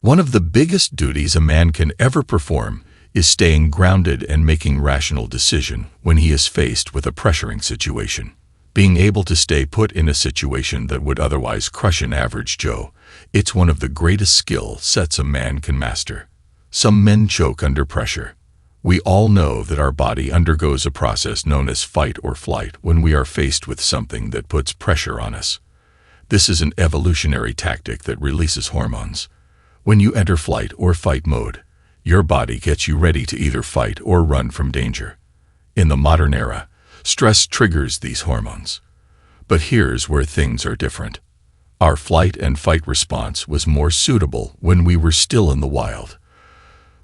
One of the biggest duties a man can ever perform is staying grounded and making rational decisions when he is faced with a pressuring situation. Being able to stay put in a situation that would otherwise crush an average Joe, it's one of the greatest skill sets a man can master. Some men choke under pressure. We all know that our body undergoes a process known as fight or flight when we are faced with something that puts pressure on us. This is an evolutionary tactic that releases hormones. When you enter flight or fight mode, your body gets you ready to either fight or run from danger. In the modern era, stress triggers these hormones. But here's where things are different. Our flight and fight response was more suitable when we were still in the wild.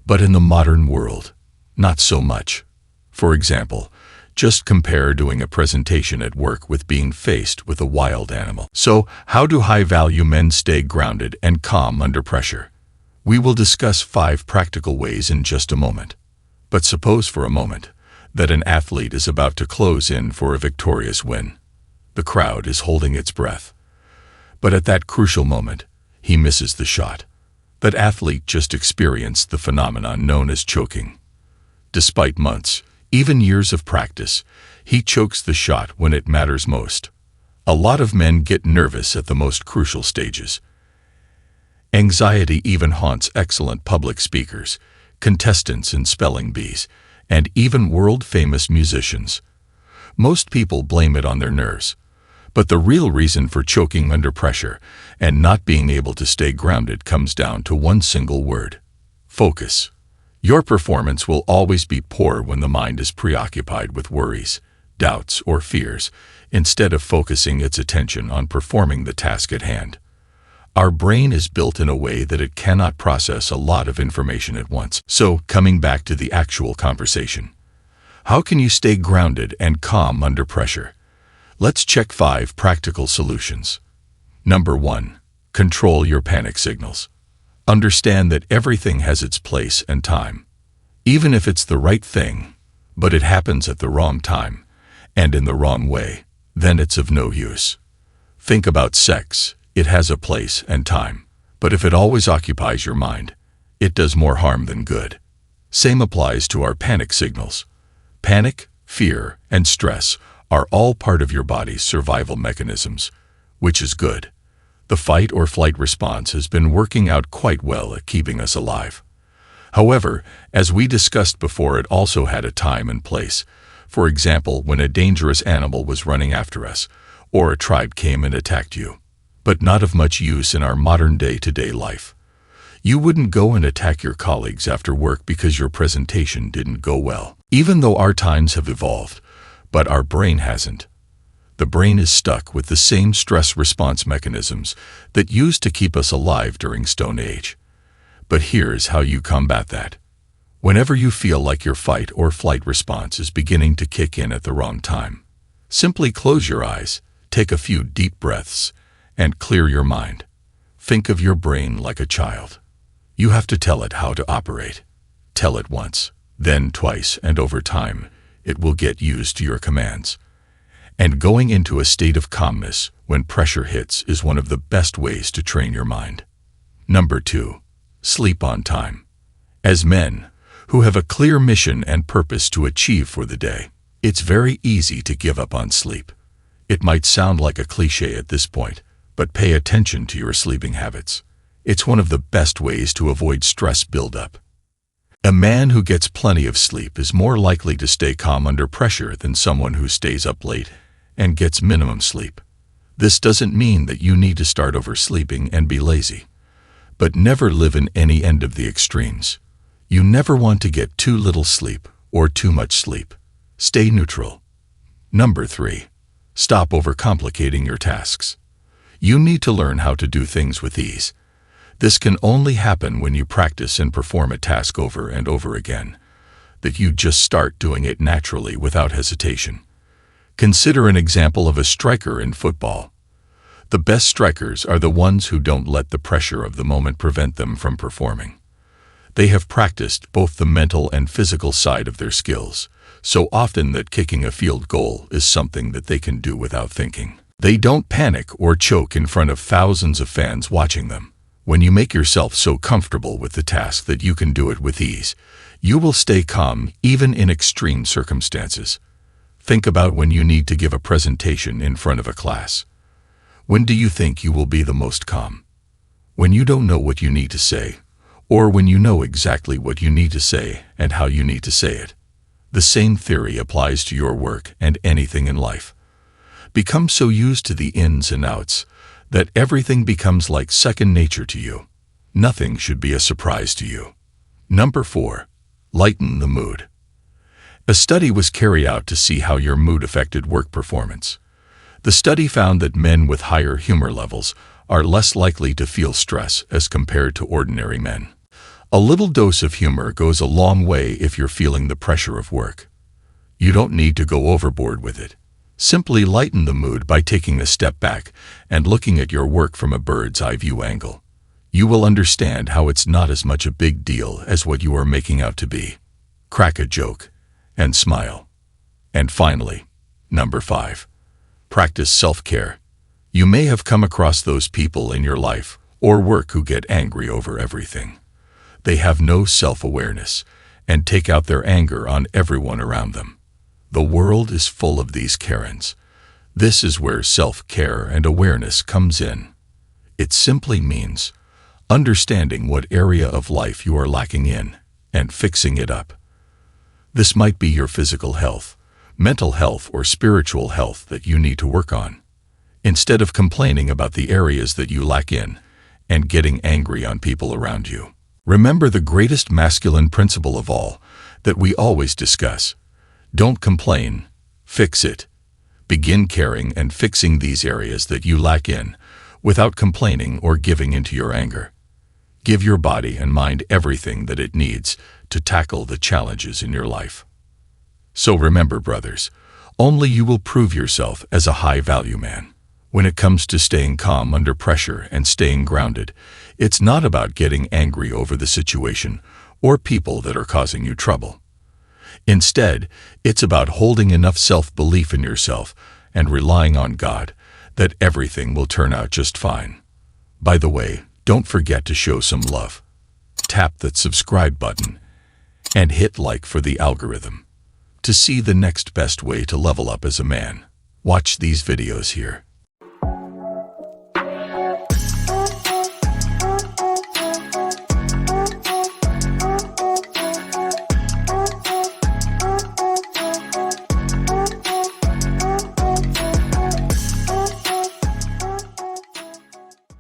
But in the modern world, not so much. For example, just compare doing a presentation at work with being faced with a wild animal. So, how do high-value men stay grounded and calm under pressure? We will discuss 5 practical ways in just a moment. But suppose for a moment that an athlete is about to close in for a victorious win. The crowd is holding its breath. But at that crucial moment, he misses the shot. That athlete just experienced the phenomenon known as choking. Despite months, even years of practice, he chokes the shot when it matters most. A lot of men get nervous at the most crucial stages. Anxiety even haunts excellent public speakers, contestants in spelling bees, and even world-famous musicians. Most people blame it on their nerves. But the real reason for choking under pressure and not being able to stay grounded comes down to one single word: focus. Your performance will always be poor when the mind is preoccupied with worries, doubts, or fears, instead of focusing its attention on performing the task at hand. Our brain is built in a way that it cannot process a lot of information at once. So, coming back to the actual conversation, how can you stay grounded and calm under pressure? Let's check 5 practical solutions. Number 1. Control your panic signals. Understand that everything has its place and time. Even if it's the right thing, but it happens at the wrong time and in the wrong way, then it's of no use. Think about sex. It has a place and time, but if it always occupies your mind, it does more harm than good. Same applies to our panic signals. Panic, fear, and stress are all part of your body's survival mechanisms, which is good. The fight or flight response has been working out quite well at keeping us alive. However, as we discussed before, it also had a time and place. For example, when a dangerous animal was running after us, or a tribe came and attacked you. But not of much use in our modern day-to-day life. You wouldn't go and attack your colleagues after work because your presentation didn't go well. Even though our times have evolved, but our brain hasn't. The brain is stuck with the same stress response mechanisms that used to keep us alive during Stone Age. But here's how you combat that. Whenever you feel like your fight or flight response is beginning to kick in at the wrong time, simply close your eyes, take a few deep breaths, and clear your mind. Think of your brain like a child. You have to tell it how to operate. Tell it once, then twice, and over time, it will get used to your commands. And going into a state of calmness when pressure hits is one of the best ways to train your mind. Number 2. Sleep on time. As men, who have a clear mission and purpose to achieve for the day, it's very easy to give up on sleep. It might sound like a cliché at this point, but pay attention to your sleeping habits. It's one of the best ways to avoid stress buildup. A man who gets plenty of sleep is more likely to stay calm under pressure than someone who stays up late and gets minimum sleep. This doesn't mean that you need to start oversleeping and be lazy, but never live in any end of the extremes. You never want to get too little sleep or too much sleep. Stay neutral. Number 3. Stop overcomplicating your tasks. You need to learn how to do things with ease. This can only happen when you practice and perform a task over and over again, that you just start doing it naturally without hesitation. Consider an example of a striker in football. The best strikers are the ones who don't let the pressure of the moment prevent them from performing. They have practiced both the mental and physical side of their skills, so often that kicking a field goal is something that they can do without thinking. They don't panic or choke in front of thousands of fans watching them. When you make yourself so comfortable with the task that you can do it with ease, you will stay calm even in extreme circumstances. Think about when you need to give a presentation in front of a class. When do you think you will be the most calm? When you don't know what you need to say, or when you know exactly what you need to say and how you need to say it. The same theory applies to your work and anything in life. Become so used to the ins and outs that everything becomes like second nature to you. Nothing should be a surprise to you. Number 4. Lighten the mood. A study was carried out to see how your mood affected work performance. The study found that men with higher humor levels are less likely to feel stress as compared to ordinary men. A little dose of humor goes a long way if you're feeling the pressure of work. You don't need to go overboard with it. Simply lighten the mood by taking a step back and looking at your work from a bird's eye view angle. You will understand how it's not as much a big deal as what you are making out to be. Crack a joke and smile. And finally, number 5. Practice self-care. You may have come across those people in your life or work who get angry over everything. They have no self-awareness and take out their anger on everyone around them. The world is full of these Karens. This is where self-care and awareness comes in. It simply means understanding what area of life you are lacking in and fixing it up. This might be your physical health, mental health, or spiritual health that you need to work on. Instead of complaining about the areas that you lack in and getting angry on people around you. Remember the greatest masculine principle of all that we always discuss. Don't complain, fix it. Begin caring and fixing these areas that you lack in without complaining or giving into your anger. Give your body and mind everything that it needs to tackle the challenges in your life. So remember, brothers, only you will prove yourself as a high-value man. When it comes to staying calm under pressure and staying grounded, it's not about getting angry over the situation or people that are causing you trouble. Instead, it's about holding enough self-belief in yourself and relying on God that everything will turn out just fine. By the way, don't forget to show some love. Tap that subscribe button and hit like for the algorithm. To see the next best way to level up as a man, watch these videos here.